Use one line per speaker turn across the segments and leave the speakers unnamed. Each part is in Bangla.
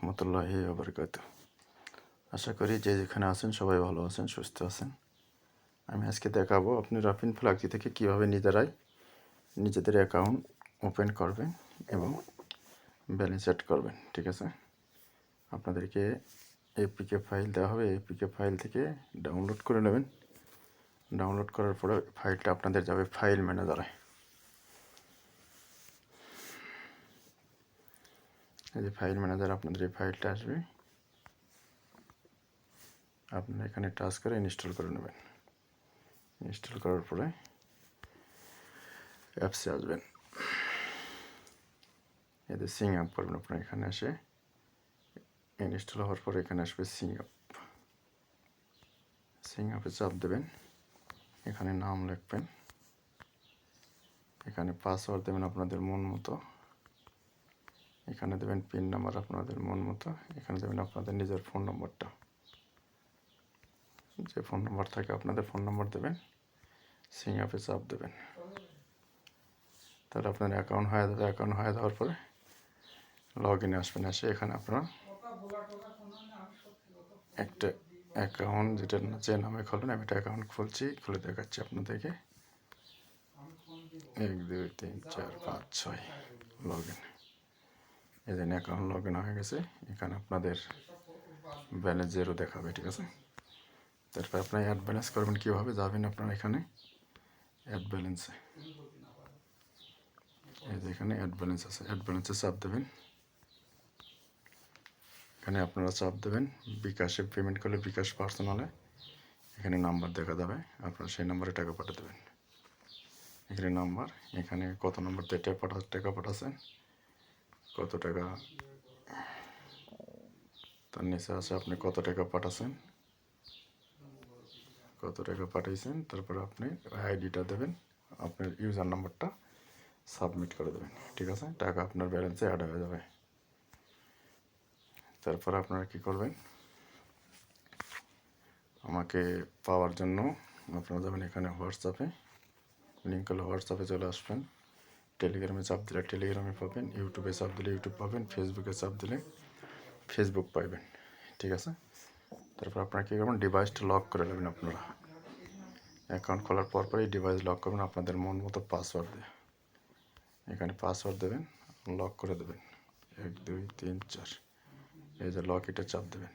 রহমতুল্লাহি ওয়া বারাকাতুহু। আশা করি যে যেখানে আছেন সবাই ভালো আছেন, সুস্থ আছেন। আমি আজকে দেখাবো আপনি রাফিন ফ্লাক্সি থেকে কীভাবে নিজেদের অ্যাকাউন্ট ওপেন করবেন এবং ব্যালেন্স সেট করবেন। ঠিক আছে, আপনাদেরকে এপিকে ফাইল দেওয়া হবে। এপিকে ফাইল থেকে ডাউনলোড করে নেবেন। ডাউনলোড করার পরে ফাইলটা আপনাদের যাবে ফাইল ম্যানেজারে। এই যে ফাইল ম্যানেজার, আপনাদের এই ফাইলটা আসবে, আপনারা এখানে টাচ করে ইনস্টল করে নেবেন। ইনস্টল করার পরে অ্যাপসে আসবেন, এদের সিং আপ করবেন। আপনারা এখানে এসে ইনস্টল হওয়ার পরে এখানে আসবে সিং আপ। সিং আপে চাপ দেবেন, এখানে নাম লিখবেন, এখানে পাসওয়ার্ড দেবেন আপনাদের মন মতো, এখানে দেবেন পিন নাম্বার আপনাদের মন মতো, এখানে দেবেন আপনাদের নিজের ফোন নম্বরটা, যে ফোন নম্বর থাকে আপনাদের ফোন নম্বর দেবেন। সিং আপে চাপ দেবেন, তাহলে আপনার অ্যাকাউন্ট হয়ে যাবে। অ্যাকাউন্ট হয়ে যাওয়ার পরে লগ ইনে আসবেন। এসে এখানে আপনারা একটা অ্যাকাউন্ট যেটা যে নামে খোলেন, আমি একটা অ্যাকাউন্ট খুলছি, খুলে দেখাচ্ছি আপনাদেরকে। 1 2 3 4 5 6 লগ ইন। এই যে অ্যাকাউন্ট লগ ইন হয়ে গেছে। এখানে আপনাদের ব্যালেন্স জিরো দেখাবে। ঠিক আছে, তারপর আপনার অ্যাড ব্যালেন্স করবেন। কীভাবে যাবেন আপনারা এখানে অ্যাড ব্যালেন্সে, এই যে এখানে অ্যাড ব্যালেন্স আছে, অ্যাড ব্যালেন্সে চাপ দেবেন। এখানে আপনারা চাপ দেবেন। বিকাশে পেমেন্ট করলে বিকাশ পার্সোনালে এখানে নাম্বার দেখা যাবে, আপনারা সেই নাম্বারে টাকা পাঠিয়ে দেবেন। এখানে নাম্বার, এখানে কত নম্বর দিয়ে টাকা পাঠাচ্ছেন, কত টাকা, তার নিচে আছে আপনি কত টাকা পাঠাচ্ছেন, কত টাকা পাঠিয়েছেন। তারপরে আপনি আইডিটা দেবেন, আপনার ইউজার নাম্বারটা সাবমিট করে দেবেন। ঠিক আছে, টাকা আপনার ব্যালেন্সে অ্যাড হয়ে যাবে। তারপর আপনারা কী করবেন, আমাকে পাওয়ার জন্য আপনারা যাবেন এখানে হোয়াটসঅ্যাপে, লিঙ্ক হলে হোয়াটসঅ্যাপে চলে আসবেন। টেলিগ্রামে চাপ দিলে টেলিগ্রামে পাবেন, ইউটিউবে চাপ দিলে ইউটিউব পাবেন, ফেসবুকে চাপ দিলে ফেসবুক পাবেন। ঠিক আছে, তারপর আপনারা কী করবেন, ডিভাইসটা লক করে নেবেন। আপনারা অ্যাকাউন্ট খোলার পরই ডিভাইস লক করবেন আপনাদের মন মতো পাসওয়ার্ড দিয়ে। এখানে পাসওয়ার্ড দেবেন, লক করে দেবেন। 1 2 3 4, এই যে লক, এটা চাপ দেবেন।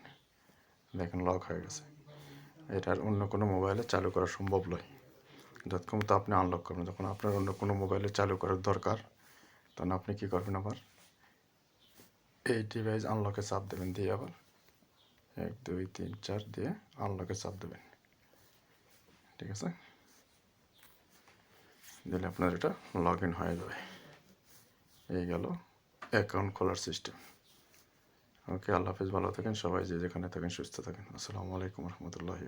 দেখেন লক হয়ে গেছে। এটার অন্য কোনো মোবাইলে চালু করা সম্ভব নয়। যতক্ষণ তো আপনি আনলক করবেন, যখন আপনার অন্য কোনো মোবাইলে চালু করার দরকার, তখন আপনি কী করবেন, আবার এই ডিভাইস আনলকে চাপ দেবেন, দিয়ে আবার 1 2 3 4 দিয়ে আনলকে চাপ দেবেন। ঠিক আছে, দিলে আপনার এটা লগ ইন হয়ে যাবে। এই গেল অ্যাকাউন্ট খোলার সিস্টেম। ওকে, আল্লাহ হাফেজ, ভালো থাকেন সবাই, যে যেখানে থাকেন সুস্থ থাকেন। আসসালামু আলাইকুম রহমতুল্লাহি।